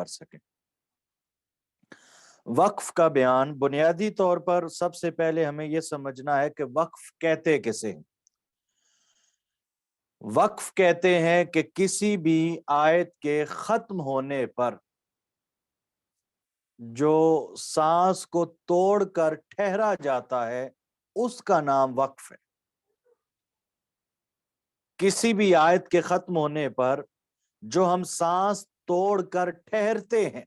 कर सकें। वक्फ का बयान बुनियादी तौर पर सबसे पहले हमें यह समझना है कि वक्फ कहते किसे हैं। वक्फ कहते हैं कि किसी भी आयत के खत्म होने पर जो सांस को तोड़कर ठहरा जाता है उसका नाम वक्फ है। किसी भी आयत के खत्म होने पर जो हम सांस तोड़कर ठहरते हैं,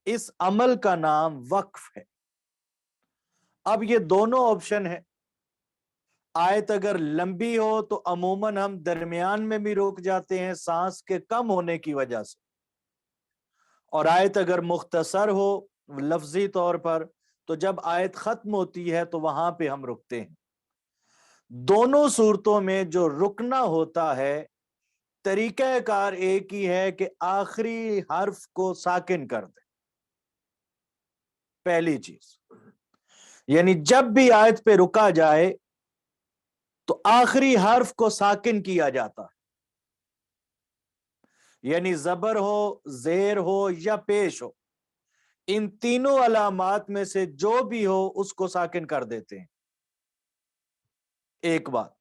इस अमल का नाम वक्फ है। अब ये दोनों ऑप्शन है। आयत अगर लंबी हो तो अमूमन हम दरमियान में भी रुक जाते हैं सांस के कम होने की वजह से, और आयत अगर मुख्तसर हो लफ्जी तौर पर तो जब आयत खत्म होती है तो वहां पे हम रुकते हैं। दोनों सूरतों में जो रुकना होता है तरीका कार एक ही है कि आखिरी हर्फ को साकिन कर दे। पहली चीज, यानी जब भी आयत पे रुका जाए तो आखिरी हर्फ को साकिन किया जाता है, यानी जबर हो, जेर हो या पेश हो, इन तीनों अलामात में से जो भी हो उसको साकिन कर देते हैं। एक बात,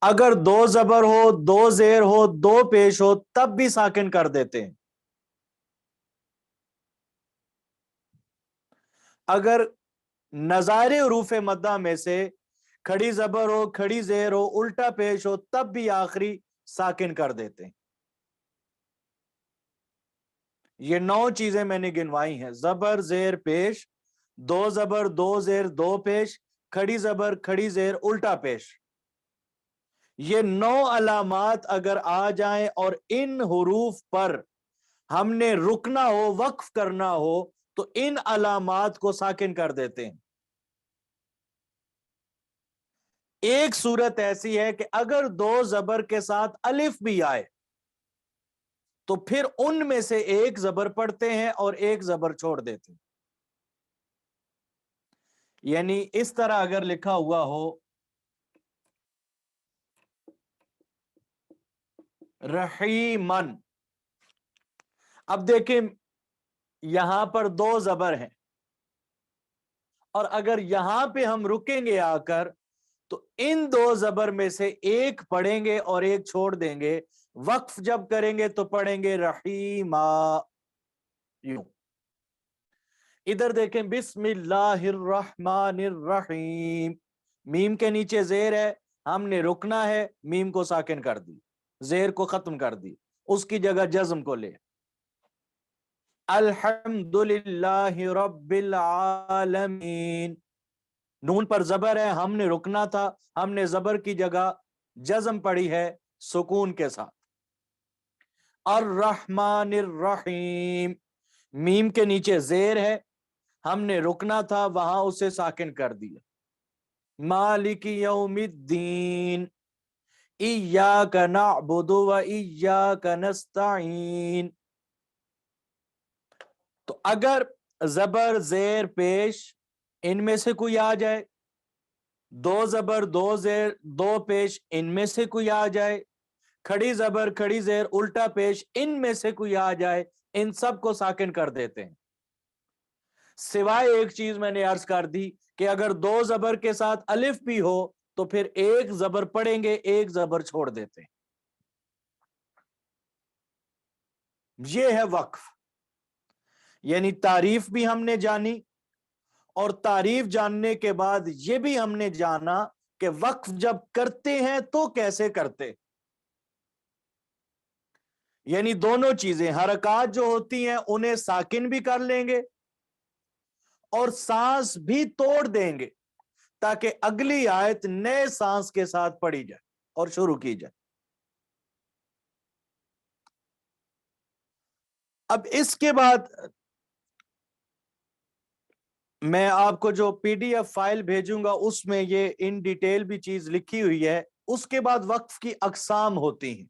अगर दो जबर हो, दो जेर हो, दो पेश हो तब भी साकिन कर देते हैं। अगर नजारे उरूफ मद्दा में से खड़ी जबर हो, खड़ी जेर हो, उल्टा पेश हो तब भी आखिरी साकिन कर देते हैं। ये 9 चीजें मैंने गिनवाई हैं, जबर जेर पेश, दो जबर दो जेर दो पेश, खड़ी जबर खड़ी जेर उल्टा पेश। ये 9 अलामात अगर आ जाएं और इन हुरूफ पर हमने रुकना हो, वक्फ करना हो तो इन अलामात को साकिन कर देते हैं। एक सूरत ऐसी है कि अगर दो जबर के साथ अलिफ भी आए तो फिर उनमें से एक जबर पढ़ते हैं और एक जबर छोड़ देते हैं। यानी इस तरह अगर लिखा हुआ हो रहीमन, अब देखें यहां पर दो जबर हैं और अगर यहां पे हम रुकेंगे आकर तो इन दो जबर में से एक पढ़ेंगे और एक छोड़ देंगे। वक्फ जब करेंगे तो पढ़ेंगे रहीमा। यूं इधर देखें बिस्मिल्लाहिर्रहमानिर्रहीम, मीम के नीचे जेर है, हमने रुकना है, मीम को साकिन कर दी, जेर को खत्म कर दी, उसकी जगह जज्म को ले। अल्हम्दुलिल्लाहि रब्बिल आलमीन, नून पर जबर है, हमने रुकना था, हमने जबर की जगह जज्म पढ़ी है सुकून के साथ। अर्रहमानिर्रहीम, मीम के नीचे जेर है, हमने रुकना था, वहां उसे साकिन कर दिया। मालिकी यौमिद्दीन, इय्याका नअबुदु व इय्याका नस्तईन। तो अगर जबर जेर पेश इनमें से कोई आ जाए, दो जबर दो जेर दो पेश इनमें से कोई आ जाए, खड़ी जबर खड़ी जेर उल्टा पेश इनमें से कोई आ जाए, इन सब को साकिन कर देते हैं। सिवाय एक चीज मैंने अर्ज कर दी कि अगर दो जबर के साथ अलिफ भी हो तो फिर एक जबर पढ़ेंगे, एक जबर छोड़ देते हैं। यह है वक्फ। यानी तारीफ भी हमने जानी और तारीफ जानने के बाद यह भी हमने जाना कि वक्फ जब करते हैं तो कैसे करते। यानी दोनों चीजें, हरकत जो होती हैं उन्हें साकिन भी कर लेंगे और सांस भी तोड़ देंगे ताकि अगली आयत नए सांस के साथ पढ़ी जाए और शुरू की जाए। अब इसके बाद मैं आपको जो पीडीएफ फाइल भेजूंगा उसमें ये इन डिटेल भी चीज लिखी हुई है। उसके बाद वक्फ की अकसाम होती हैं।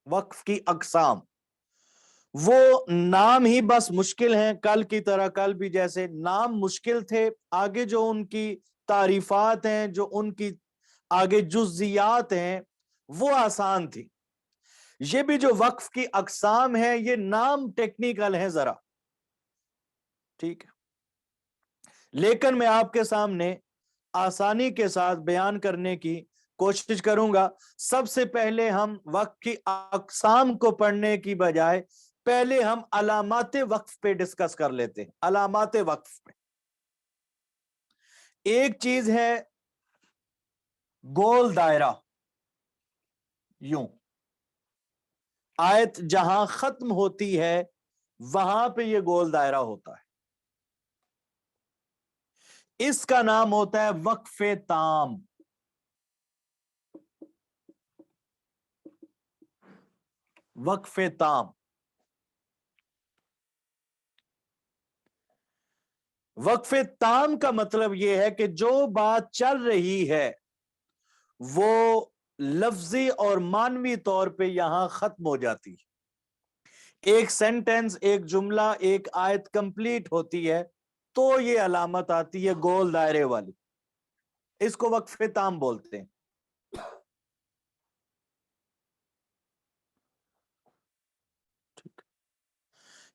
वक्फ की अकसाम, वो नाम ही बस मुश्किल हैं, कल की तरह, कल भी जैसे नाम मुश्किल थे, आगे जो उनकी तारीफात हैं, जो उनकी आगे जुज़ियात हैं वो आसान थी। یہ بھی جو وقف کی اقسام ہیں یہ نام ٹیکنیکل ہیں ذرا، ٹھیک ہے، لیکن میں آپ کے سامنے آسانی کے ساتھ بیان کرنے کی کوشش کروں گا۔ سب سے پہلے ہم وقف کی اقسام کو پڑھنے کی بجائے پہلے ہم علامات وقف پہ ڈسکس کر لیتے ہیں۔ علامات وقف پہ ایک چیز ہے گول دائرہ، یوں آیت جہاں ختم ہوتی ہے وہاں پہ یہ گول دائرہ ہوتا ہے، اس کا نام ہوتا ہے وقف تام۔ وقف تام، وقف تام کا مطلب یہ ہے کہ جو بات چل رہی ہے وہ لفظی اور معنوی طور پہ یہاں ختم ہو جاتی ہے۔ ایک سینٹنس، ایک جملہ، ایک آیت کمپلیٹ ہوتی ہے تو یہ علامت آتی ہے گول دائرے والی، اس کو وقف تام بولتے ہیں۔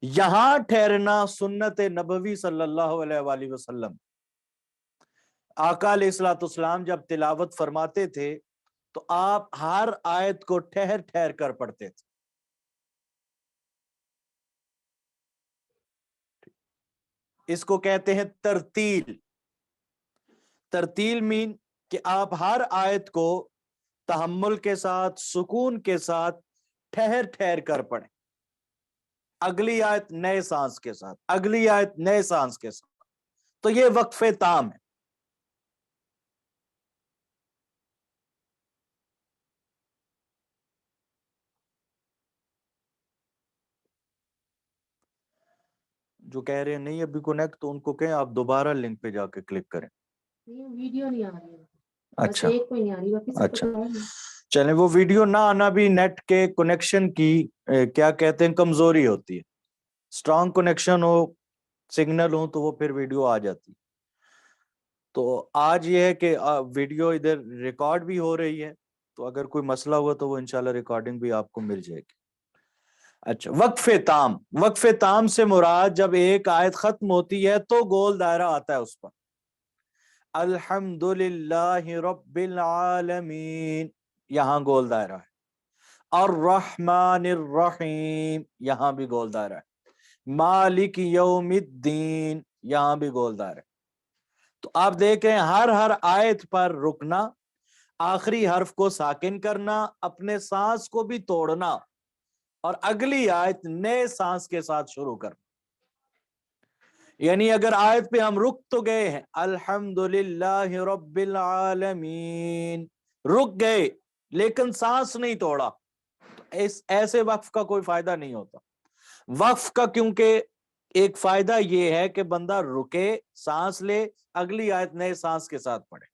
یہاں ٹھہرنا سنت نبوی صلی اللہ علیہ وآلہ وسلم، آقا علیہ الصلوۃ والسلام جب تلاوت فرماتے تھے تو آپ ہر آیت کو ٹھہر ٹھہر کر پڑھتے تھے۔ اس کو کہتے ہیں ترتیل۔ ترتیل مین کہ آپ ہر آیت کو تحمل کے ساتھ، سکون کے ساتھ ٹھہر ٹھہر کر پڑھیں، اگلی آیت نئے سانس کے ساتھ، اگلی آیت نئے سانس کے ساتھ، تو یہ وقف تام ہے۔ جو کہہ رہے ہیں نہیں ابھی کنیکٹ، تو ان کو کہیں آپ دوبارہ لنک پہ جا کے کلک کریں۔ ویڈیو نہیں آ رہی ہے، اچھا ایک کو نہیں آ رہی، باقی سب کو اچھا، تو آ رہی ہے۔ چلیں، وہ ویڈیو نہ آنا بھی نیٹ کے کنیکشن کی کیا کہتے ہیں کمزوری ہوتی ہے۔ اسٹرانگ کنیکشن ہو، سگنل ہو تو وہ پھر ویڈیو آ جاتی۔ تو آج یہ ہے کہ ویڈیو ادھر ریکارڈ بھی ہو رہی ہے، تو اگر کوئی مسئلہ ہوا تو وہ انشاءاللہ ریکارڈنگ بھی آپ کو مل جائے گی۔ اچھا، وقف تام، وقف تام سے مراد جب ایک آیت ختم ہوتی ہے تو گول دائرہ آتا ہے اس پر۔ الحمدللہ رب العالمین، یہاں گول دائرہ ہے۔ الرحمن الرحیم، یہاں بھی گول دائرہ ہے۔ مالک یوم الدین، یہاں بھی گول دائرہ ہے۔ تو آپ دیکھیں ہر آیت پر رکنا، آخری حرف کو ساکن کرنا، اپنے سانس کو بھی توڑنا، اور اگلی آیت نئے سانس کے ساتھ شروع کرنا۔ یعنی اگر آیت پہ ہم رک تو گئے ہیں الحمدللہ رب العالمین، رک گئے لیکن سانس نہیں توڑا، ایسے وقف کا کوئی فائدہ نہیں ہوتا۔ وقف کا کیونکہ ایک فائدہ یہ ہے کہ بندہ رکے، سانس لے، اگلی آیت نئے سانس کے ساتھ پڑھے۔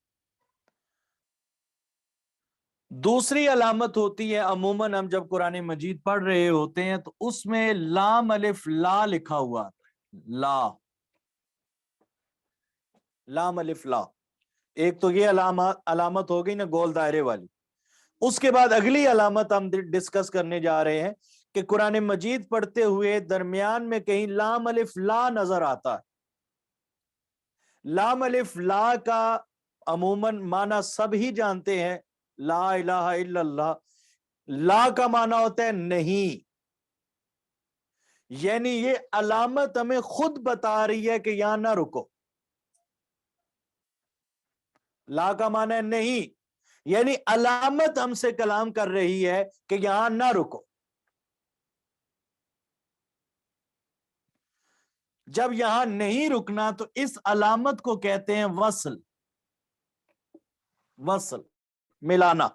دوسری علامت ہوتی ہے، عموماً ہم جب قرآن مجید پڑھ رہے ہوتے ہیں تو اس میں لام الف لا لکھا ہوا آتا ہے۔ لا، لام الف لا، ایک تو یہ علامت ہو گئی نا گول دائرے والی۔ اس کے بعد اگلی علامت ہم ڈسکس کرنے جا رہے ہیں کہ قرآن مجید پڑھتے ہوئے درمیان میں کہیں لام الف لا نظر آتا ہے۔ لام الف لا کا عموماً معنی سب ہی جانتے ہیں، لا الہ الا اللہ۔ لا کا معنی ہوتا ہے نہیں، یعنی یہ علامت ہمیں خود بتا رہی ہے کہ یہاں نہ رکو۔ لا کا معنی ہے نہیں، یعنی علامت ہم سے کلام کر رہی ہے کہ یہاں نہ رکو۔ جب یہاں نہیں رکنا تو اس علامت کو کہتے ہیں وصل۔ وصل، ملانا،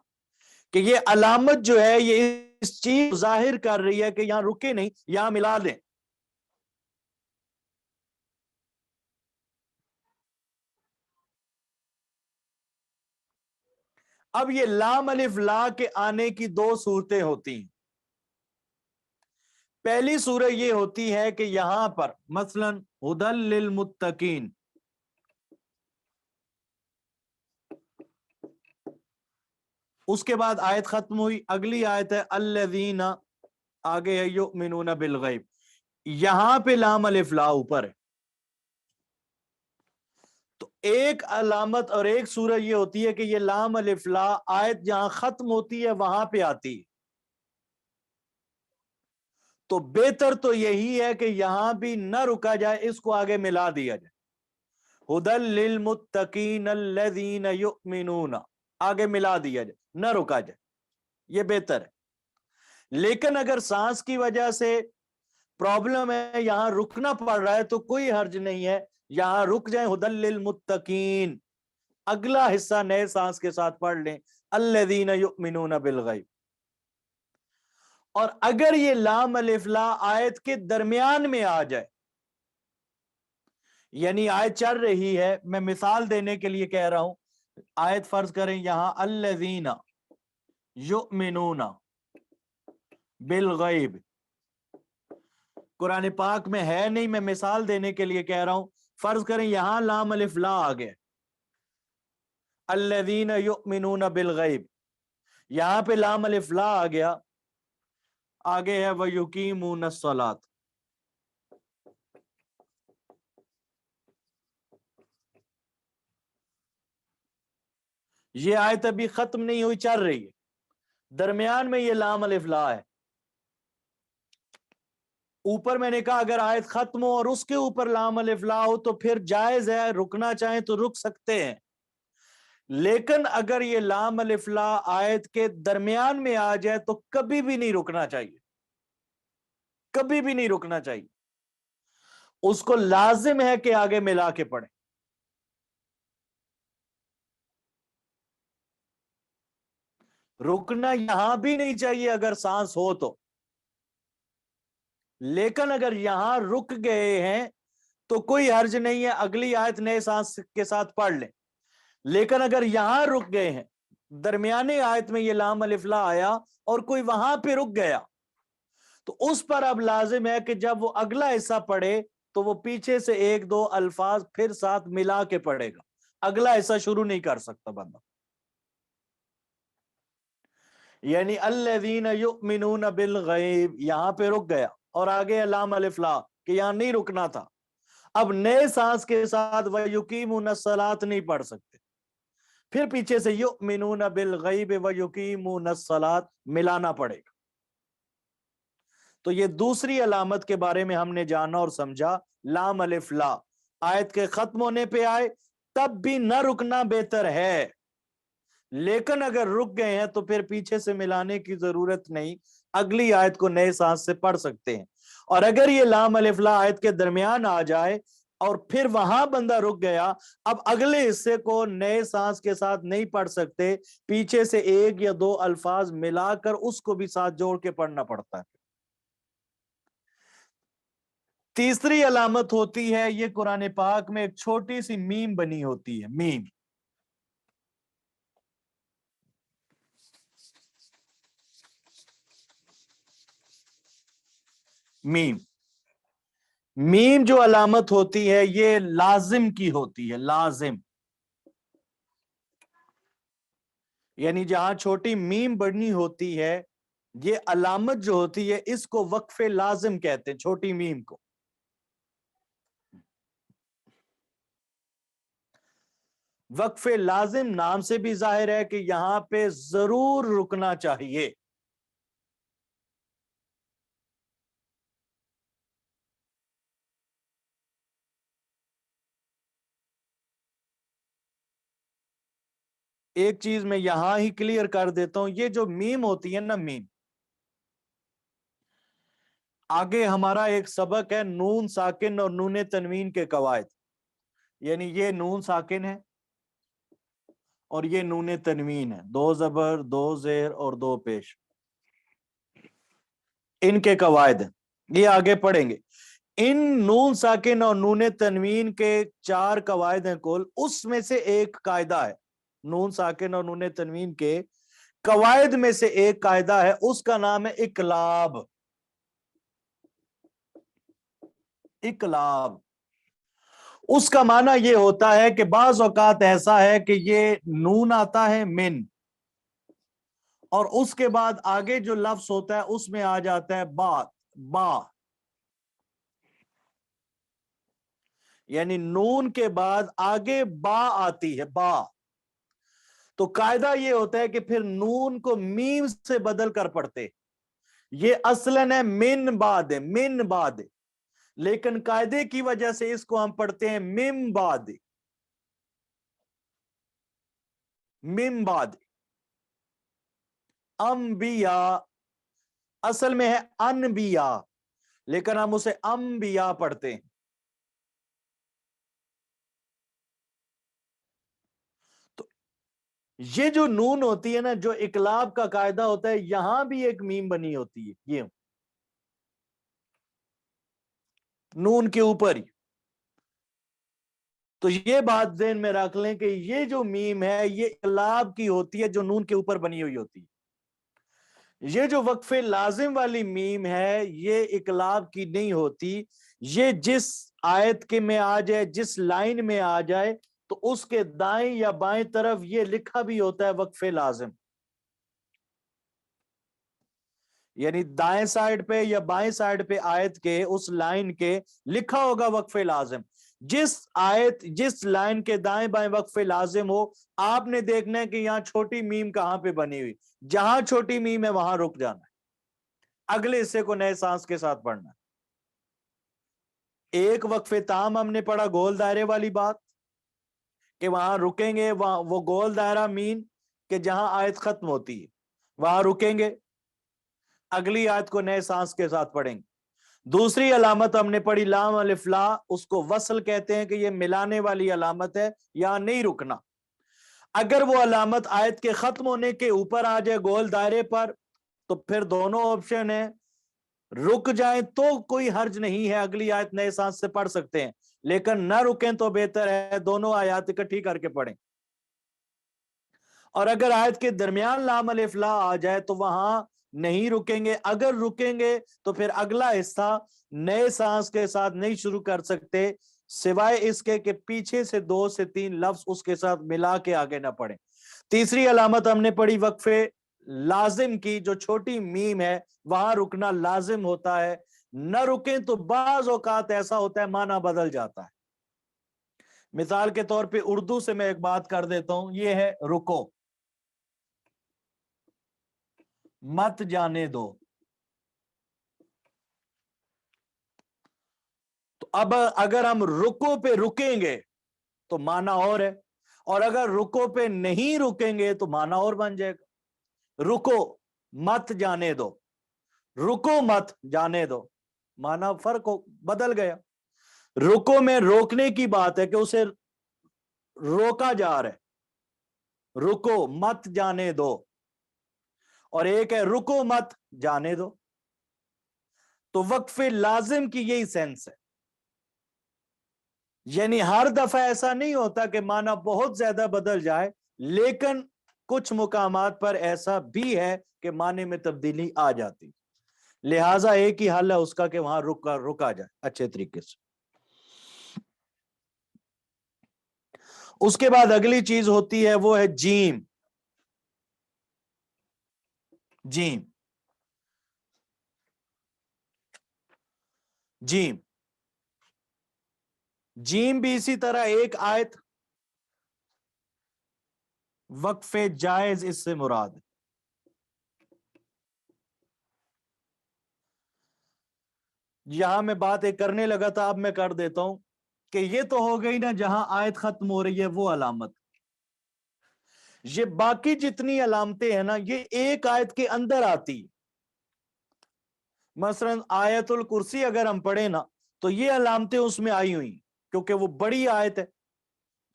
کہ یہ علامت جو ہے یہ اس چیز ظاہر کر رہی ہے کہ یہاں رکے نہیں، یہاں ملا دیں۔ اب یہ لام الف لا کے آنے کی دو صورتیں ہوتی ہیں۔ پہلی صورت یہ ہوتی ہے کہ یہاں پر مثلا ہدی للمتقین، उसके बाद आयत खत्म हुई, अगली आयत है अल्लज़ीना, आगे है युमिनूना बिल गैब। यहां पे लाम अलिफ ला ऊपर है। तो एक अलामत और एक सूरत ये होती है कि ये लाम अलिफ ला आयत जहां खत्म होती है वहां पे आती है। तो बेहतर तो यही है कि यहां भी न रुका जाए, इसको आगे मिला दिया जाए, हुदल लिल मुत्तकीन अल्लज़ीना युमिनूना, आगे मिला दिया जाए, न रुका जाए, ये बेहतर है। लेकिन अगर सांस की वजह से प्रॉब्लम है, यहां रुकना पड़ रहा है, तो कोई हर्ज नहीं है, यहां रुक जाए, हुदल लिल मुत्तकीन, अगला हिस्सा नए सांस के साथ पढ़ लें, अल्लज़ीना युमिनूना बिल गैब। और अगर ये लाम अलिफ ला आयत के दरमियान में आ जाए, यानी आयत चल रही है, मैं मिसाल देने के लिए कह रहा हूं, आयत फर्ज करें यहां अल्लज़ीना युमिनूना बिल गैब, कुरान पाक में है नहीं, मैं मिसाल देने के लिए कह रहा हूं। फर्ज करें यहां लाम अलिफ ला आ गया, अल्लज़ीना युमिनूना बिल गैब, यहां पे लाम अलिफ ला आ गया, आगे है व युकीमून सलात। ये आयत अभी खत्म नहीं हुई, चल रही है, दरमियान में ये लाम अलिफ ला है। ऊपर मैंने कहा अगर आयत खत्म हो और उसके ऊपर लाम अलिफ ला हो तो फिर जायज है, रुकना चाहें तो रुक सकते हैं। लेकिन अगर ये लाम अलिफ ला आयत के दरमियान में आ जाए तो कभी भी नहीं रुकना चाहिए, कभी भी नहीं रुकना चाहिए, उसको लाजिम है कि आगे मिला के पढ़े। रुकना यहां भी नहीं चाहिए अगर सांस हो तो, लेकिन अगर यहां रुक गए हैं तो कोई हर्ज नहीं है, अगली आयत नए सांस के साथ पढ़ लें। लेकिन अगर यहां रुक गए हैं, दरमियानी आयत में ये लाम अलिफ ला आया और कोई वहां पे रुक गया, तो उस पर अब लाजिम है कि जब वो अगला हिस्सा पढ़े तो वो पीछे से एक दो अल्फाज फिर साथ मिला के पढ़ेगा, अगला हिस्सा शुरू नहीं कर सकता बंदा। यानी अल्लज़ीना युमिनूना बिल गैब, यहां पे रुक गया और आगे लाम अलिफ ला कि यहां नहीं रुकना था, अब नए सांस के साथ व युकीमून सलात नहीं पढ़ सकते, फिर पीछे से युमिनूना बिल गैब व युकीमून सलात मिलाना पड़ेगा। तो ये दूसरी अलामत के बारे में हमने जाना और समझा, लाम अलिफ ला आयत के खत्म होने पे आए तब भी न रुकना बेहतर है, लेकिन अगर रुक गए हैं तो फिर पीछे से मिलाने की जरूरत नहीं, अगली आयत को नए सांस से पढ़ सकते हैं। और अगर ये लाम अलिफ ला आयत के दरमियान आ जाए और फिर वहां बंदा रुक गया, अब अगले हिस्से को नए सांस के साथ नहीं पढ़ सकते, पीछे से एक या दो अल्फाज मिलाकर उसको भी साथ जोड़ के पढ़ना पड़ता है। तीसरी अलामत होती है, ये कुरान पाक में एक छोटी सी मीम बनी होती है, मीम। मीम मीम जो अलामत होती है ये लाजिम की होती है, लाजिम, यानी जहां छोटी मीम बनी होती है, ये अलामत जो होती है इसको वक्फे लाजिम कहते हैं, छोटी मीम को। वक्फे लाजिम नाम से भी जाहिर है कि यहां पे जरूर रुकना चाहिए। एक चीज मैं यहां ही क्लियर कर देता हूं, ये जो मीम होती है ना, मीम, आगे हमारा एक सबक है नून साकिन और नून तनवीन के कवायद, यानी ये नून साकिन है और ये नून तनवीन है, दो जबर दो जेर और दो पेश, इनके कवायद हैं, ये आगे पढ़ेंगे। इन नून साकिन और नून तनवीन के चार कवायद हैं कुल, उसमें से एक कायदा है, नून साकिन और नून तनवीन के कवायद में से एक कायदा है, उसका नाम है इकलाब। इकलाब उसका माना यह होता है कि बाज औकात ऐसा है कि ये नून आता है मिन, اور اس کے بعد آگے جو لفظ ہوتا ہے اس میں آ جاتا ہے با، یعنی نون کے بعد آگے با آتی ہے، با. تو قاعدہ یہ ہوتا ہے کہ پھر نون کو میم سے بدل کر پڑھتے. یہ اصلاً ہے من بعد، من بعد، لیکن قاعدے کی وجہ سے اس کو ہم پڑھتے ہیں مم بعد، مم بعد. انبیاء اصل میں ہے انبیاء، لیکن ہم اسے انبیاء پڑھتے ہیں. تو یہ جو نون ہوتی ہے نا، جو اقلاب کا قاعدہ ہوتا ہے، یہاں بھی ایک میم بنی ہوتی ہے، یہ نون کے اوپر ہی. تو یہ بات ذہن میں رکھ لیں کہ یہ جو میم ہے یہ اقلاب کی ہوتی ہے، جو نون کے اوپر بنی ہوئی ہوتی ہے. یہ جو وقف لازم والی میم ہے یہ اقلاب کی نہیں ہوتی. یہ جس آیت کے میں آ جائے، جس لائن میں آ جائے، تو اس کے دائیں یا بائیں طرف یہ لکھا بھی ہوتا ہے وقف لازم. یعنی دائیں سائڈ پہ یا بائیں سائڈ پہ آیت کے اس لائن کے لکھا ہوگا وقف لازم. جس آیت جس لائن کے دائیں بائیں وقف لازم ہو، آپ نے دیکھنا ہے کہ یہاں چھوٹی میم کہاں پہ بنی ہوئی. جہاں چھوٹی میم ہے وہاں رک جانا ہے، اگلے حصے کو نئے سانس کے ساتھ پڑھنا ہے. ایک وقف تام ہم نے پڑھا گول دائرے والی بات، کہ وہاں رکیں گے، وہاں وہ گول دائرہ مین کہ جہاں آیت ختم ہوتی ہے وہاں رکیں گے، اگلی آیت کو نئے سانس کے ساتھ پڑھیں گے. دوسری علامت ہم نے پڑھی لام الف لا، اس کو وصل کہتے ہیں کہ یہ ملانے والی علامت ہے، یہاں نہیں رکنا. اگر وہ علامت آیت کے ختم ہونے کے اوپر آ جائے گول دائرے پر، تو پھر دونوں آپشن ہیں، رک جائیں تو کوئی حرج نہیں ہے، اگلی آیت نئے سانس سے پڑھ سکتے ہیں، لیکن نہ رکیں تو بہتر ہے دونوں آیات اکٹھی کر کے پڑھیں. اور اگر آیت کے درمیان لام الف لا آ جائے تو وہاں نہیں رکیں گے. اگر رکیں گے تو پھر اگلا حصہ نئے سانس کے ساتھ نہیں شروع کر سکتے، سوائے اس کے کہ پیچھے سے 2 سے 3 لفظ اس کے ساتھ ملا کے آگے نہ پڑھیں. تیسری علامت ہم نے پڑھی وقف لازم کی، جو چھوٹی میم ہے وہاں رکنا لازم ہوتا ہے. نہ رکیں تو بعض اوقات ایسا ہوتا ہے معنی بدل جاتا ہے. مثال کے طور پہ اردو سے میں ایک بات کر دیتا ہوں، یہ ہے رکو، مت جانے دو. تو اب اگر ہم رکو پہ رکیں گے تو معنی اور ہے، اور اگر رکو پہ نہیں رکیں گے تو معنی اور بن جائے گا. رکو مت جانے دو، رکو مت جانے دو، معنی فرق بدل گیا. رکو میں روکنے کی بات ہے کہ اسے روکا جا رہا ہے، رکو مت جانے دو، اور ایک ہے رکو مت جانے دو. تو وقف لازم کی یہی سینس ہے. یعنی ہر دفعہ ایسا نہیں ہوتا کہ معنی بہت زیادہ بدل جائے، لیکن کچھ مقامات پر ایسا بھی ہے کہ معنی میں تبدیلی آ جاتی، لہٰذا ایک ہی حل ہے اس کا کہ وہاں رکا جائے اچھے طریقے سے. اس کے بعد اگلی چیز ہوتی ہے وہ ہے جیم. جیم جیم جیم بھی اسی طرح ایک آیت، وقف جائز اس سے مراد. یہاں میں بات ایک کرنے لگا تھا، اب میں کر دیتا ہوں کہ یہ تو ہو گئی نا جہاں آیت ختم ہو رہی ہے وہ علامت. یہ باقی جتنی علامتیں ہیں نا یہ ایک آیت کے اندر آتی. مثلا آیت الکرسی اگر ہم پڑھیں نا تو یہ علامتیں اس میں آئی ہوئی کیونکہ وہ بڑی آیت ہے،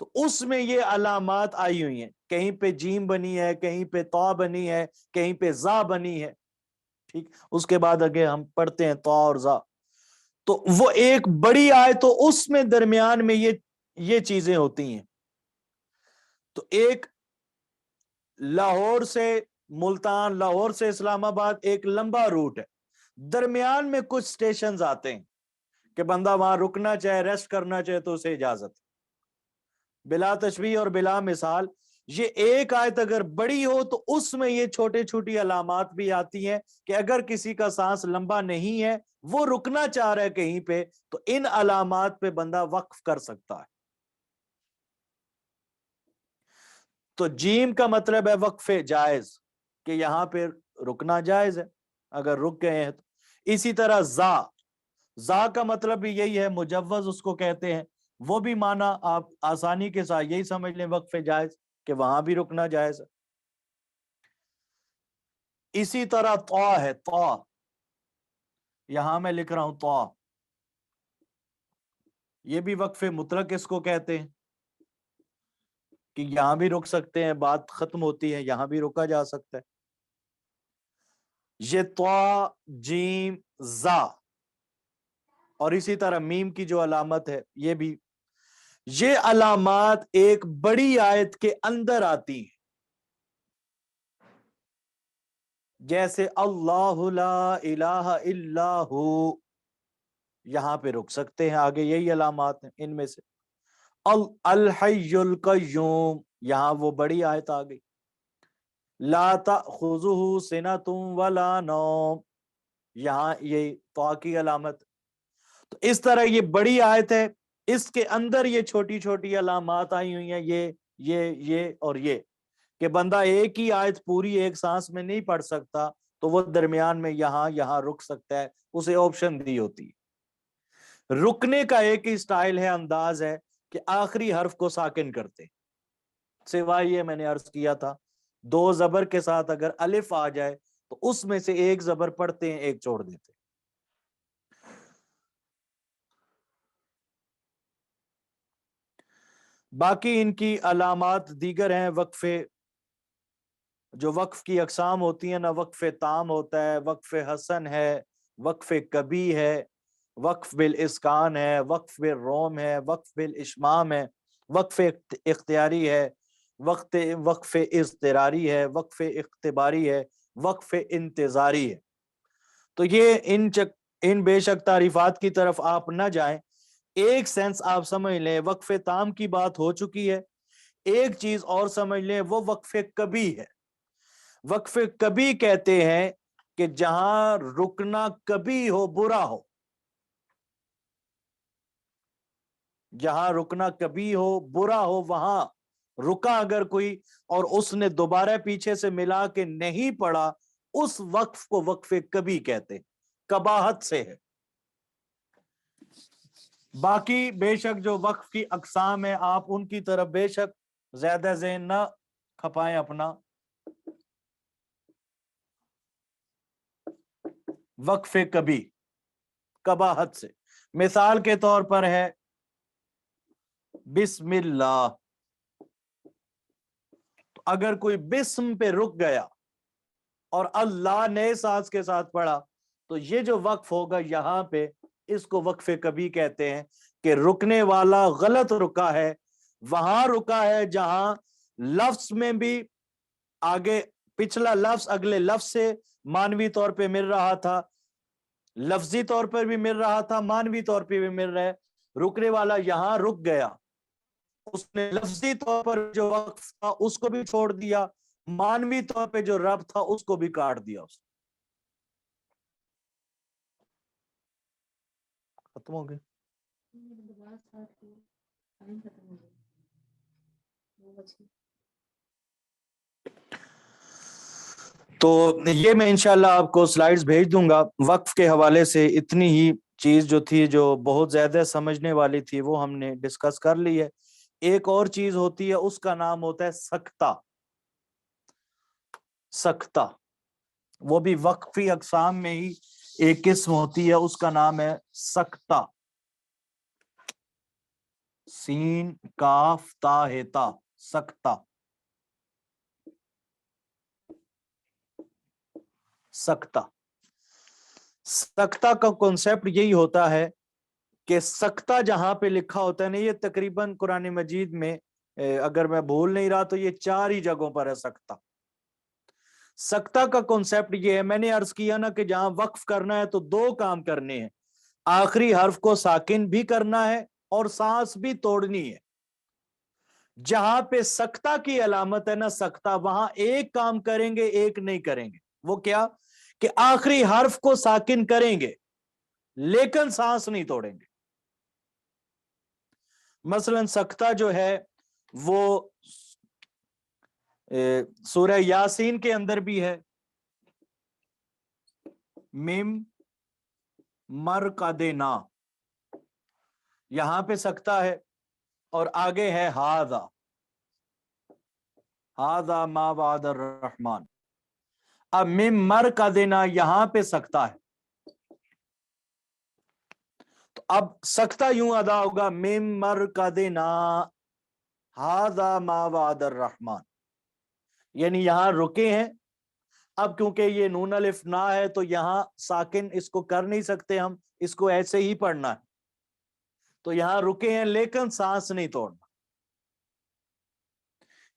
تو اس میں یہ علامات آئی ہوئی ہیں. کہیں پہ جیم بنی ہے، کہیں پہ طا بنی ہے، کہیں پہ زا بنی ہے. ٹھیک، اس کے بعد اگے ہم پڑھتے ہیں طا اور زا. تو وہ ایک بڑی آیت تو اس میں درمیان میں یہ چیزیں ہوتی ہیں. تو ایک لاہور سے ملتان، لاہور سے اسلام آباد ایک لمبا روٹ ہے، درمیان میں کچھ سٹیشنز آتے ہیں کہ بندہ وہاں رکنا چاہے، ریسٹ کرنا چاہے تو اسے اجازت، بلا تشبیہ اور بلا مثال. یہ ایک آیت اگر بڑی ہو تو اس میں یہ چھوٹی چھوٹی علامات بھی آتی ہیں کہ اگر کسی کا سانس لمبا نہیں ہے، وہ رکنا چاہ رہا ہے کہیں پہ، تو ان علامات پہ بندہ وقف کر سکتا ہے۔ تو جیم کا مطلب ہے وقف جائز، کہ یہاں پہ رکنا جائز ہے اگر رک گئے ہیں تو۔ اسی طرح زا کا مطلب بھی یہی ہے، مجوز اس کو کہتے ہیں، وہ بھی معنی آپ آسانی کے ساتھ یہی سمجھ لیں وقف جائز، کہ وہاں بھی رکنا جائز ہے۔ اسی طرح طا ہے، طا یہاں میں لکھ رہا ہوں طا، یہ بھی وقف مطلق اس کو کہتے ہیں، کہ یہاں بھی رک سکتے ہیں، بات ختم ہوتی ہے یہاں بھی رکا جا سکتا ہے۔ یہ طا، جیم، زا، اور اسی طرح میم کی جو علامت ہے یہ بھی، یہ علامات ایک بڑی آیت کے اندر آتی ہیں، جیسے اللہ لا الہ الا ہو، یہاں پہ رک سکتے ہیں، آگے یہی علامات ہیں ان میں سے۔ الحی القیوم، یہاں وہ بڑی آیت آ گئی۔ لا تأخذہ سنۃ ولا نوم، یہاں یہ طا کی علامت۔ تو اس طرح یہ بڑی آیت ہے، اس کے اندر یہ چھوٹی چھوٹی علامات آئی ہوئی ہیں، یہ اور یہ، کہ بندہ ایک ہی آیت پوری ایک سانس میں نہیں پڑھ سکتا، تو وہ درمیان میں یہاں رک سکتا ہے، اسے آپشن دی ہوتی ہے۔ رکنے کا ایک ہی سٹائل ہے، انداز ہے، کہ آخری حرف کو ساکن کرتے، سوائے یہ میں نے عرض کیا تھا 2 زبر کے ساتھ اگر الف آ جائے تو اس میں سے ایک زبر پڑھتے ہیں، ایک چھوڑ دیتے ہیں۔ باقی ان کی علامات دیگر ہیں، وقفے جو وقف کی اقسام ہوتی ہیں نا، وقف تام ہوتا ہے، وقف حسن ہے، وقف کبھی ہے، وقف بالاسکان ہے، وقف بالروم ہے، وقف بالاشمام ہے، وقف اختیاری ہے، وقف اضطراری ہے، وقف اختباری ہے، وقف انتظاری ہے۔ تو یہ ان بے شک تعریفات کی طرف آپ نہ جائیں، ایک سینس آپ سمجھ لیں وقف تام کی بات ہو چکی ہے، ایک چیز اور سمجھ لیں وہ وقف کبھی ہے۔ وقف کبھی کہتے ہیں کہ جہاں رکنا کبھی ہو، برا ہو، جہاں رکنا کبھی ہو برا ہو، وہاں رکا اگر کوئی اور اس نے دوبارہ پیچھے سے ملا کے نہیں پڑا، اس وقف کو وقف کبھی کہتے ہیں، کباہت سے ہے۔ باقی بے شک جو وقف کی اقسام ہیں، آپ ان کی طرف بے شک زیادہ ذہن نہ کھپائیں اپنا۔ وقف کبھی کباہت سے، مثال کے طور پر ہے بسم اللہ، تو اگر کوئی بسم پہ رک گیا اور اللہ نئے سانس کے ساتھ پڑھا، تو یہ جو وقف ہوگا یہاں پہ، اس کو وقف کبھی کہتے ہیں، کہ رکنے والا غلط رکا ہے، وہاں رکا ہے جہاں لفظ میں بھی آگے پچھلا لفظ اگلے لفظ سے مانوی طور پہ مل رہا تھا، لفظی طور پر بھی مل رہا تھا، مانوی طور پہ بھی مل رہا ہے، رکنے والا یہاں رک گیا، اس نے لفظی طور پر جو وقف تھا اس کو بھی چھوڑ دیا، مانوی طور پہ جو رب تھا اس کو بھی کاٹ دیا، اس ختم ہو گئے۔ تو یہ میں انشاءاللہ آپ کو سلائیڈز بھیج دوں گا، وقف کے حوالے سے اتنی ہی چیز جو تھی، جو بہت زیادہ سمجھنے والی تھی، وہ ہم نے ڈسکس کر لی ہے۔ ایک اور چیز ہوتی ہے، اس کا نام ہوتا ہے سکتہ۔ سکتہ وہ بھی وقفی اقسام میں ہی ایک قسم ہوتی ہے، اس کا نام ہے سکتہ، سین کاف تا ہے تا، سکتہ۔ سکتہ سکتہ کا کنسپٹ یہی ہوتا ہے کہ سکتہ جہاں پہ لکھا ہوتا ہے نا، یہ تقریباً قرآن مجید میں اگر میں بھول نہیں رہا تو یہ 4 ہی جگہوں پر ہے سکتہ۔ سکتہ کا کنسپٹ یہ ہے، میں نے عرض کیا نا کہ جہاں وقف کرنا ہے تو 2 کام کرنے ہیں، آخری حرف کو ساکن بھی کرنا ہے اور سانس بھی توڑنی ہے۔ जहां पे सक्ता की अलामत है ना, सक्ता, वहां एक काम करेंगे एक नहीं करेंगे। वो क्या? कि आखिरी हर्फ को साकिन करेंगे लेकिन सांस नहीं तोड़ेंगे। मसलन सक्ता जो है वो सूरह यासीन के अंदर भी है, मिम मर का देना, यहां पे सक्ता है, और आगे है हादा, हादा मा वादर रहमान। अब मिम मर का देना यहां पे सक्ता है, तो अब सक्ता यूं अदा होगा, मिम मर का देना हादा मा वादर रहमान, यानी यहां रुके हैं। अब क्योंकि ये नून अलिफ ना है तो यहां साकिन इसको कर नहीं सकते हम, इसको ऐसे ही पढ़ना है, तो यहां रुके हैं लेकिन सांस नहीं तोड़ना।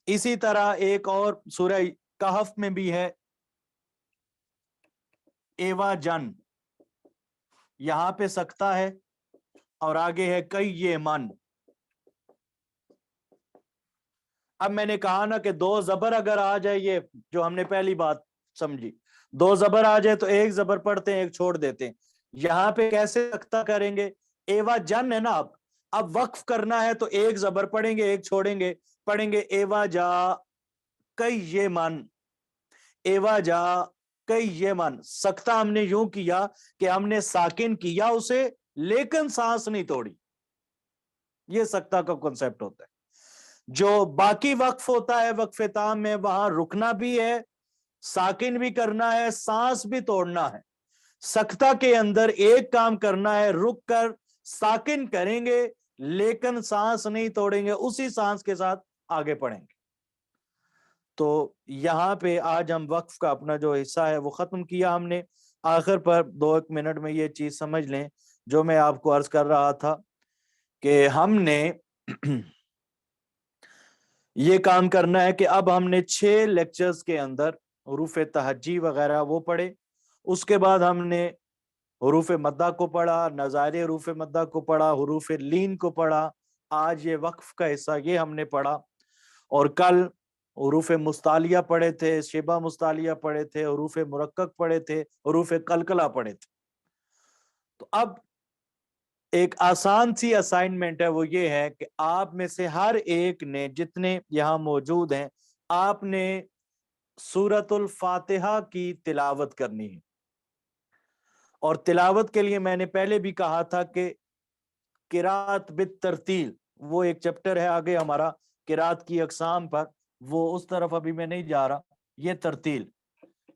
इसी तरह एक और सूरह कहफ में भी है, एवा जन, यहां पे सकता है और आगे है कई ये मन। अब मैंने कहा ना कि दो जबर अगर आ जाए, ये जो हमने पहली बात समझी, दो जबर आ जाए तो एक जबर पढ़ते हैं एक छोड़ देते हैं। यहां पे कैसे सकता करेंगे? एवा जन है ना, अब वक्फ करना है तो एक जबर पढ़ेंगे एक छोड़ेंगे, पढ़ेंगे एवा जा कई ये मन, एवा जा कई ये मन। सकता हमने यूं किया कि हमने साकिन किया उसे लेकिन सांस नहीं तोड़ी, ये सकता का कॉन्सेप्ट होता है। जो बाकी वक्फ होता है वक्फ ताम में, वहां रुकना भी है, साकिन भी करना है, सांस भी तोड़ना है। सकता के अंदर एक काम करना है, रुक कर साकिन करेंगे लेकिन सांस नहीं तोड़ेंगे, उसी सांस के साथ आगे पढ़ेंगे। तो यहां पे आज हम वक्फ का अपना जो हिस्सा है वो खत्म किया हमने। आखिर पर 2-1 मिनट में ये चीज समझ लें जो मैं आपको अर्ज कर रहा था कि हमने ये काम करना है कि अब हमने 6 लेक्चर्स के अंदर हुरूफ तहज्जी वगैरह वो पढ़े, उसके बाद हमने हुरूफ मद्दा को पढ़ा, नज़ारे हुरूफ मद्दा को पढ़ा, हुरूफ लीन को पढ़ा, आज ये वक्फ का हिस्सा ये हमने पढ़ा, और कल हुरूफ मुस्तालिया पढ़े थे, शिबा मुस्तालिया पढ़े थे, हुरूफ मुरक्कक पढ़े थे, हुरूफ कलकला पढ़े थे। तो अब एक आसान सी असाइनमेंट है, वो ये है कि आप में से हर एक ने, जितने यहाँ मौजूद हैं, आपने सूरतुल फातिहा की तिलावत करनी है। और तिलावत के लिए मैंने पहले भी कहा था कि किरात बित तरतील, वो एक चैप्टर है आगे हमारा किरात की अकसाम पर, वो उस तरफ अभी मैं नहीं जा रहा। ये तरतील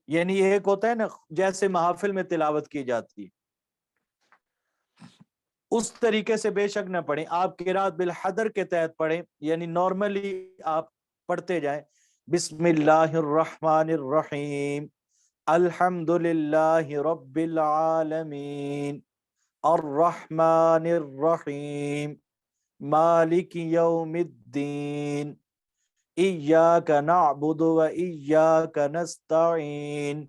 यानी एक होता है ना जैसे महफिल में तिलावत की जाती है, उस तरीके से बेशक न पढ़ें, आप किरात बिल हदर के तहत पढ़ें, यानी नॉर्मली आप पढ़ते जाएं, बिस्मिल्लाहिर्रहमानिर्रहीम, अल्हम्दुलिल्लाहि रब्बिल आलमीन, अर्रहमानिर्रहीम, मालिकि यौमिद्दीन, इय्याका नअबुदु व इय्याका नस्तईन,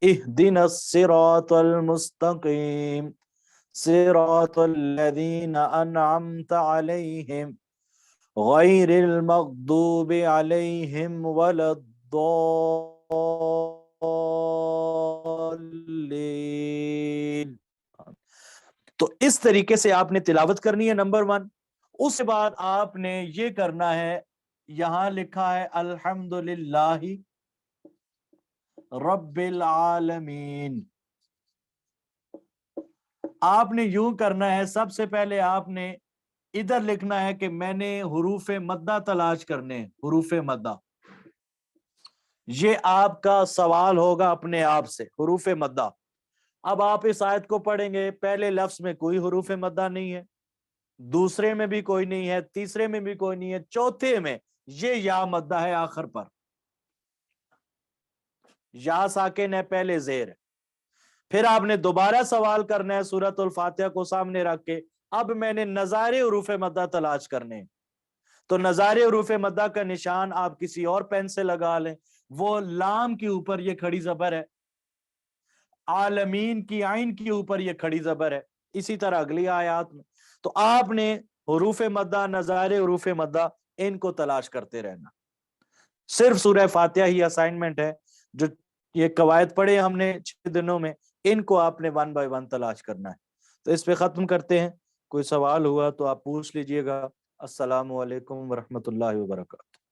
इहदिनस सिरातल मुस्तकीम, सिरातल लज़ीना अनअमता अलैहिम गैरिल मग़दूबि अलैहिम वलद्दॉल्लीन। तो इस तरीके से आपने तिलावत करनी है, नंबर 1। उसके बाद आपने ये करना है, यहां लिखा है अल्हम्दुलिल्लाहि रब्बिल आलमीन, आपने यूं करना है, सबसे पहले आपने इधर लिखना है कि मैंने हुरूफ मद्दा तलाश करने, हुरूफ मद्दा। ये आपका सवाल होगा अपने आप से, हुरूफ मद्दा। अब आप इस आयत को पढ़ेंगे, पहले लफ्ज में कोई हुरूफ मद्दा नहीं है, दूसरे में भी कोई नहीं है, तीसरे में भी कोई नहीं है, चौथे में ये या मद्दा है आखिर पर, या साकिन है, पहले जेर है। फिर आपने दोबारा सवाल करना है सूरतुल फातिहा को सामने रख के, अब मैंने नज़ारे हुरूफ मद्दा तलाश करने हैं। तो नज़ारे हुरूफ मद्दा का निशान आप किसी और पेन से लगा लें, वो लाम के ऊपर ये खड़ी जबर है, आलमीन की आइन के ऊपर ये खड़ी जबर है, इसी तरह अगली आयत में। तो आपने हुरूफ मद्दा, नज़ारे हुरूफ मद्दा इनको तलाश करते रहना। सिर्फ सूरह फातिहा ही असाइनमेंट है, जो ये कवायद पढ़े हमने 6 दिनों में, इनको आपने 1 बाय 1 तलाश करना है। तो इस पे खत्म करते हैं। कोई सवाल हुआ तो आप पूछ लीजिएगा। अस्सलामु अलैकुम वरहमतुल्लाहि वबरकातुहू।